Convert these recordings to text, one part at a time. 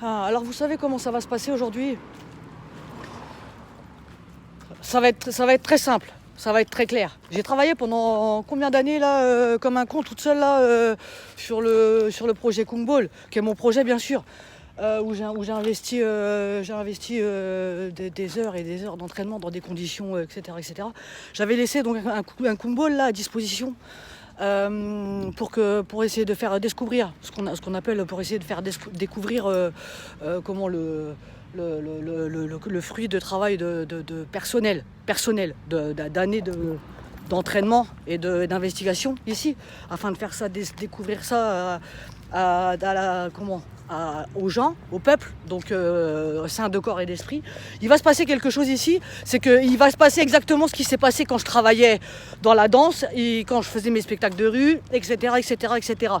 Ah, alors vous savez comment ça va se passer aujourd'hui? Ça va être très simple, ça va être très clair. J'ai travaillé pendant combien d'années là, comme un con toute seule là, sur le projet Kung Ball, qui est mon projet bien sûr, où j'ai investi, des heures et des heures d'entraînement dans des conditions, etc., etc. J'avais laissé donc un Kung Ball là à disposition. Pour essayer de faire découvrir ce qu'on appelle, pour essayer de faire découvrir comment le fruit de travail de personnel d'années d'entraînement et d'investigation ici, afin de faire ça, découvrir ça aux gens, au peuple, donc sain de corps et d'esprit. Il va se passer quelque chose ici, c'est qu'il va se passer exactement ce qui s'est passé quand je travaillais dans la danse et quand je faisais mes spectacles de rue, etc., etc., etc.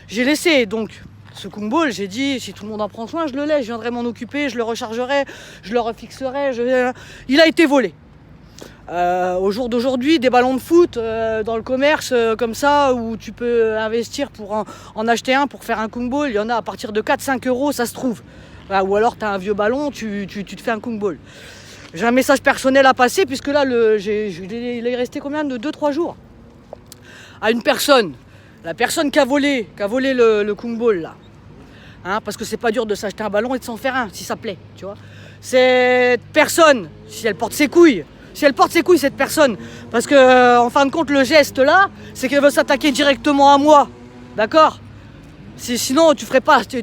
J'ai laissé donc ce Kung Ball, j'ai dit, si tout le monde en prend soin, je le laisse, je viendrai m'en occuper, je le rechargerai, je le refixerai. Il a été volé. Au jour d'aujourd'hui, des ballons de foot dans le commerce comme ça, où tu peux investir pour en acheter un pour faire un Kung Ball, il y en a à partir de 4-5 euros, ça se trouve. Ou alors tu as un vieux ballon, tu te fais un Kung Ball. J'ai un message personnel à passer, puisque là, il est resté combien de 2-3 jours à une personne. La personne qui a volé le Kung Ball là. Hein, parce que c'est pas dur de s'acheter un ballon et de s'en faire un, si ça plaît, tu vois. Cette personne, si elle porte ses couilles, cette personne, parce que en fin de compte, le geste là, c'est qu'elle veut s'attaquer directement à moi, d'accord? Sinon, tu ferais pas ça.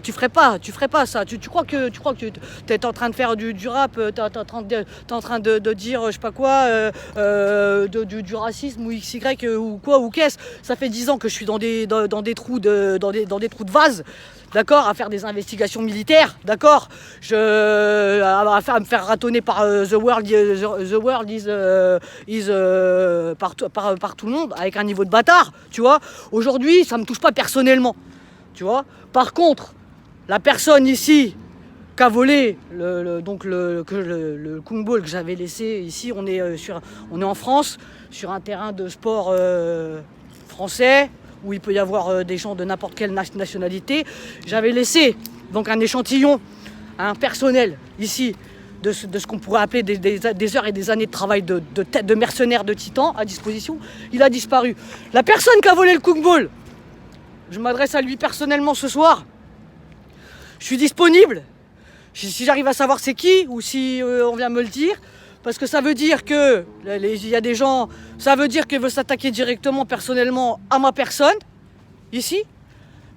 Tu crois que tu es en train de faire du rap, t'es en train de dire, je sais pas quoi, du racisme ou XY ou quoi ou qu'est-ce. Ça fait 10 ans que je suis dans des trous de vase. D'accord, à faire des investigations militaires, d'accord, à me faire ratonner par the world is par tout le monde, avec un niveau de bâtard, tu vois. Aujourd'hui, ça me touche pas personnellement, tu vois. Par contre, la personne ici qui a volé le Kung Ball que j'avais laissé ici, on est en France, sur un terrain de sport français, où il peut y avoir des gens de n'importe quelle nationalité. J'avais laissé donc un échantillon, personnel ici, de ce qu'on pourrait appeler des heures et des années de travail de mercenaires de titans à disposition. Il a disparu. La personne qui a volé le Kung Ball, je m'adresse à lui personnellement ce soir. Je suis disponible. Si j'arrive à savoir c'est qui, ou si on vient me le dire, parce que ça veut dire que il y a des gens, ça veut dire qu'ils veulent s'attaquer directement, personnellement, à ma personne, ici.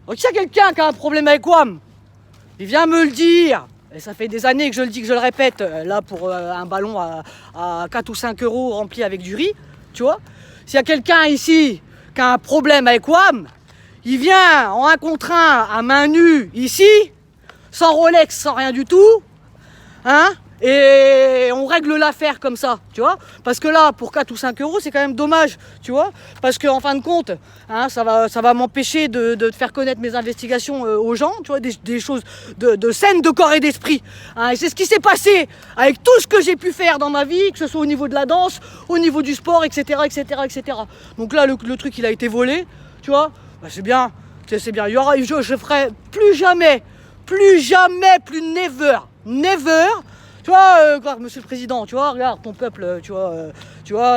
Donc s'il y a quelqu'un qui a un problème avec WAM, il vient me le dire. Et ça fait des années que je le dis, que je le répète, là pour un ballon à 4 ou 5 euros rempli avec du riz, tu vois. S'il y a quelqu'un ici qui a un problème avec WAM, il vient en 1 contre 1 à main nue, ici, sans Rolex, sans rien du tout, hein. Et on règle l'affaire comme ça, tu vois. Parce que là, pour 4 ou 5 euros, c'est quand même dommage, tu vois. Parce qu'en fin de compte, ça va m'empêcher de faire connaître mes investigations aux gens, tu vois, des choses de saine de corps et d'esprit. Et c'est ce qui s'est passé avec tout ce que j'ai pu faire dans ma vie, que ce soit au niveau de la danse, au niveau du sport, etc., etc., etc. Donc là, le truc, il a été volé, tu vois. Bah, c'est bien. Il y aura, je ferai plus jamais, plus never. Tu vois, monsieur le président, tu vois, regarde ton peuple, tu vois,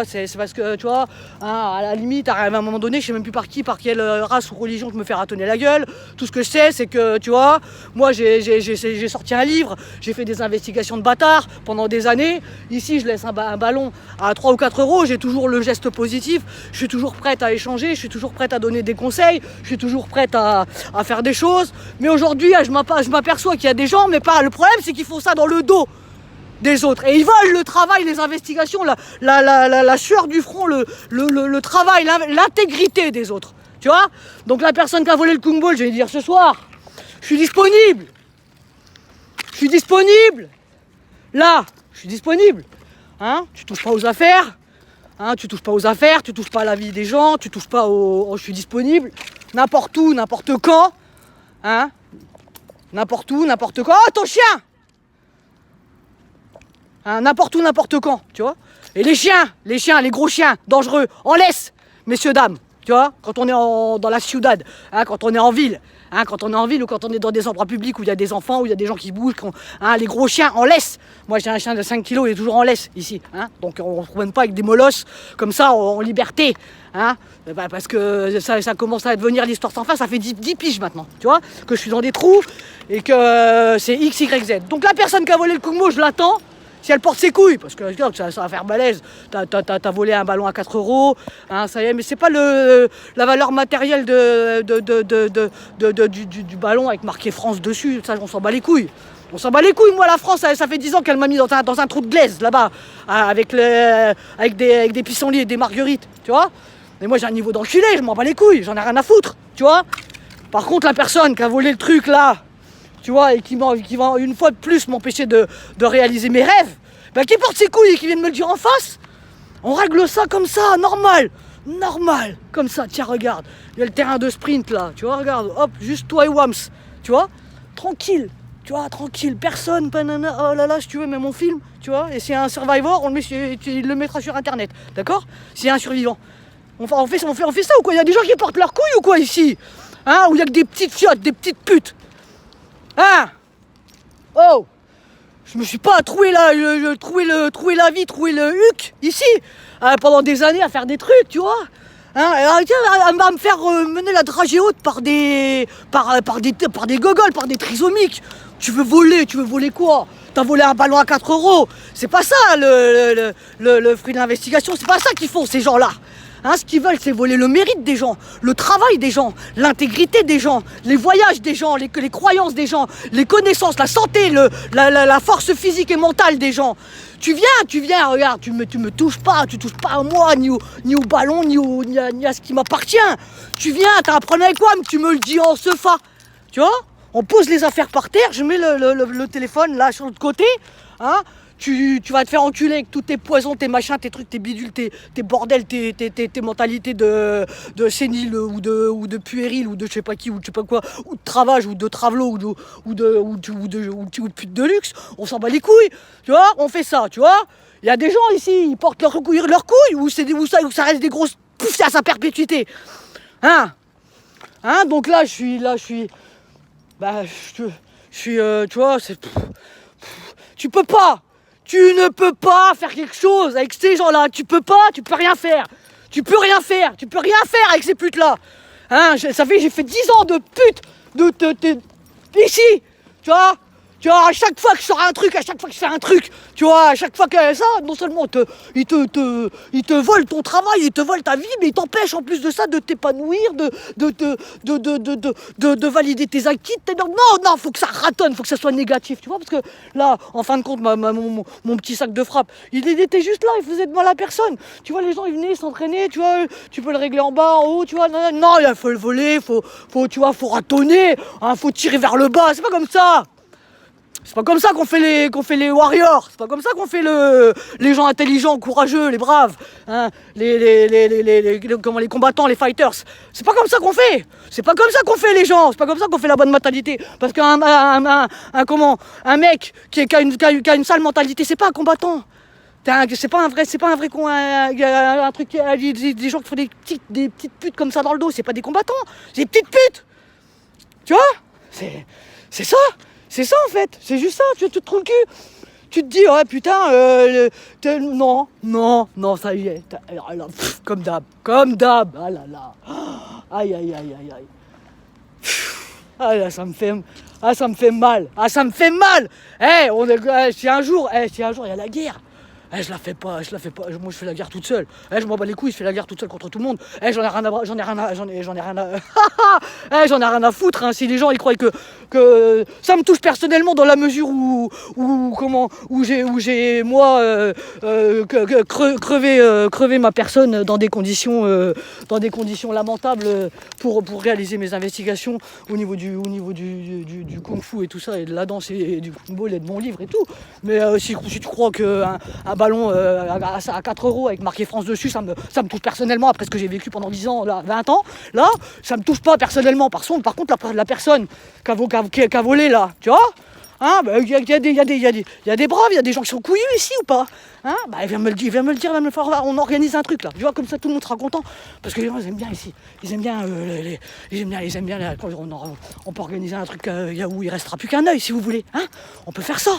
c'est parce que, tu vois, à la limite, à un moment donné, je sais même plus par quelle race ou religion je me fais ratonner la gueule. Tout ce que je sais, c'est que, tu vois, moi, j'ai sorti un livre, j'ai fait des investigations de bâtards pendant des années. Ici, je laisse un ballon à 3 ou 4 euros, j'ai toujours le geste positif, je suis toujours prête à échanger, je suis toujours prête à donner des conseils, je suis toujours prête à faire des choses. Mais aujourd'hui, je m'aperçois qu'il y a des gens, mais pas. Le problème, c'est qu'ils font ça dans le dos des autres, et ils veulent le travail, les investigations, la sueur du front, le travail, l'intégrité des autres, tu vois. Donc la personne qui a volé le Kung Ball, je vais dire ce soir, je suis disponible, là, je suis disponible, tu touches pas aux affaires, tu touches pas à la vie des gens, tu touches pas je suis disponible, n'importe où, n'importe quand, oh, ton chien, n'importe où, n'importe quand, tu vois. Et les chiens, les gros chiens, dangereux, en laisse, messieurs, dames, tu vois, quand on est dans la ciudad, quand on est en ville, Hein, quand on est en ville ou quand on est dans des endroits publics où il y a des enfants, où il y a des gens qui bougent, hein, les gros chiens en laisse. Moi j'ai un chien de 5 kilos, il est toujours en laisse ici. Hein, donc on ne se promène pas avec des molosses comme ça en liberté. Hein, parce que ça commence à devenir l'histoire sans fin, ça fait 10 piges maintenant, tu vois, que je suis dans des trous et que c'est X, Y, Z. Donc la personne qui a volé le Kungmo, je l'attends. Si elle porte ses couilles, parce que ça va faire balèze, t'as volé un ballon à 4 euros, hein, ça y est, mais c'est pas la valeur matérielle du ballon avec marqué France dessus, ça on s'en bat les couilles. On s'en bat les couilles, moi la France, ça fait 10 ans qu'elle m'a mis dans un trou de glaise là-bas, avec des pissenlits et des marguerites, tu vois. Mais moi j'ai un niveau d'enculé, je m'en bats les couilles, j'en ai rien à foutre, tu vois. Par contre la personne qui a volé le truc là, tu vois, et qui va une fois de plus m'empêcher de réaliser mes rêves, bah qui porte ses couilles et qui vienne me le dire en face, on règle ça comme ça, normal, comme ça, tiens regarde, il y a le terrain de sprint là, tu vois, regarde, hop, juste toi et Wams, tu vois, tranquille, personne, banana, oh là là, si tu veux, même mon film, tu vois, et s'il y a un survivor, il le mettra sur internet, d'accord, s'il y a un survivant. On fait ça ou quoi? Il y a des gens qui portent leurs couilles ou quoi ici? Hein? Ou il y a que des petites fiottes, des petites putes? Hein? Oh! Je me suis pas troué la vie, troué le huc ici pendant des années à faire des trucs, tu vois? Hein? À me faire mener la dragée haute par des gogoles, par des trisomiques. Tu veux voler quoi? T'as volé un ballon à 4 euros. C'est pas ça le fruit de l'investigation, c'est pas ça qu'ils font ces gens-là. Hein, ce qu'ils veulent, c'est voler le mérite des gens, le travail des gens, l'intégrité des gens, les voyages des gens, les croyances des gens, les connaissances, la santé, la force physique et mentale des gens. Tu viens, regarde, tu me touches pas à moi, ni au ballon, ni à ce qui m'appartient. Tu viens, t'as un problème avec moi, mais tu me le dis en sefa. Tu vois? On pose les affaires par terre, je mets le téléphone là sur l'autre côté, hein. Tu vas te faire enculer avec tous tes poisons, tes machins, tes trucs, tes bidules, tes bordels, tes mentalités de sénile ou de puéril ou de je sais pas qui ou je sais pas quoi, ou de travage ou de travelo ou de pute de luxe. On s'en bat les couilles, tu vois, on fait ça, tu vois. Il y a des gens ici, ils portent leurs couilles où ça reste des grosses poufias à perpétuité. Hein, donc là je suis tu vois, tu ne peux pas faire quelque chose avec ces gens-là. Tu peux rien faire. Tu peux rien faire avec ces putes-là. Hein, j'ai fait 10 ans de pute ici, tu vois. Tu vois, à chaque fois que je sors un truc, à chaque fois que je fais un truc, tu vois, à chaque fois que ça, non seulement ils te volent ton travail, ils te volent ta vie, mais ils t'empêchent en plus de ça de t'épanouir, de valider tes acquis. Non, faut que ça ratonne, faut que ça soit négatif, tu vois, parce que là, en fin de compte, mon petit sac de frappe, il était juste là, il faisait de mal à personne. Tu vois, les gens, ils venaient s'entraîner, tu vois, tu peux le régler en bas, en haut, tu vois, non, il faut le voler, faut ratonner, hein, faut tirer vers le bas, c'est pas comme ça. C'est pas comme ça qu'on fait les warriors, c'est pas comme ça qu'on fait les gens intelligents, courageux, les braves, hein, les combattants, les fighters. C'est pas comme ça qu'on fait. C'est pas comme ça qu'on fait les gens, c'est pas comme ça qu'on fait la bonne mentalité. Parce qu'un mec qui a une sale mentalité, c'est pas un combattant. C'est pas un vrai con, un truc, des gens qui font des petites putes comme ça dans le dos, c'est pas des combattants, c'est des petites putes. Tu vois? C'est ça. C'est ça en fait, c'est juste ça, tu te trouves le cul. Tu te dis, ouais putain, non, ça y est, comme d'hab, ah là là, aïe. Ça me fait mal, si un jour il y a la guerre, je la fais pas, moi je fais la guerre toute seule. Je m'en bats les couilles, je fais la guerre toute seule contre tout le monde. J'en ai rien à foutre, hein. Si les gens ils croient que ça me touche personnellement dans la mesure où j'ai moi crevé ma personne dans des conditions lamentables pour réaliser mes investigations au niveau du kung-fu et tout ça, et de la danse et du kung-ball et de mon livre et tout. Mais si tu crois qu'un ballon à 4 euros avec marqué France dessus, ça me touche personnellement après ce que j'ai vécu pendant 10 ans, là, 20 ans, là, ça me touche pas personnellement. Par contre, la personne qui a volé là, tu vois, hein, il y a des braves, il y a des gens qui sont couillus ici ou pas, Hein, bah il vient me le dire, il va me le faire, on organise un truc là, tu vois, comme ça tout le monde sera content, parce que les gens ils aiment bien ici, ils aiment bien, on peut organiser un truc où il restera plus qu'un œil si vous voulez, hein, on peut faire ça,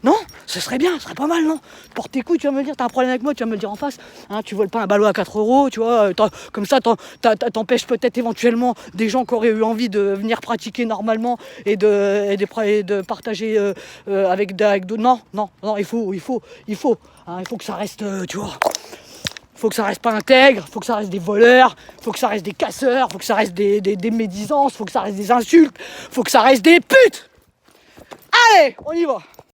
non, ce serait bien, ce serait pas mal, non, porte tes couilles, tu vas me dire, t'as un problème avec moi, tu vas me le dire en face, hein, tu voles pas un ballot à 4 €, tu vois, comme ça t'empêches peut-être éventuellement des gens qui auraient eu envie de venir pratiquer normalement et de partager avec d'autres, non, il faut, hein, il faut que ça reste, tu vois, faut que ça reste pas intègre, faut que ça reste des voleurs, faut que ça reste des casseurs, faut que ça reste des médisances, faut que ça reste des insultes, faut que ça reste des putes. Allez, on y va.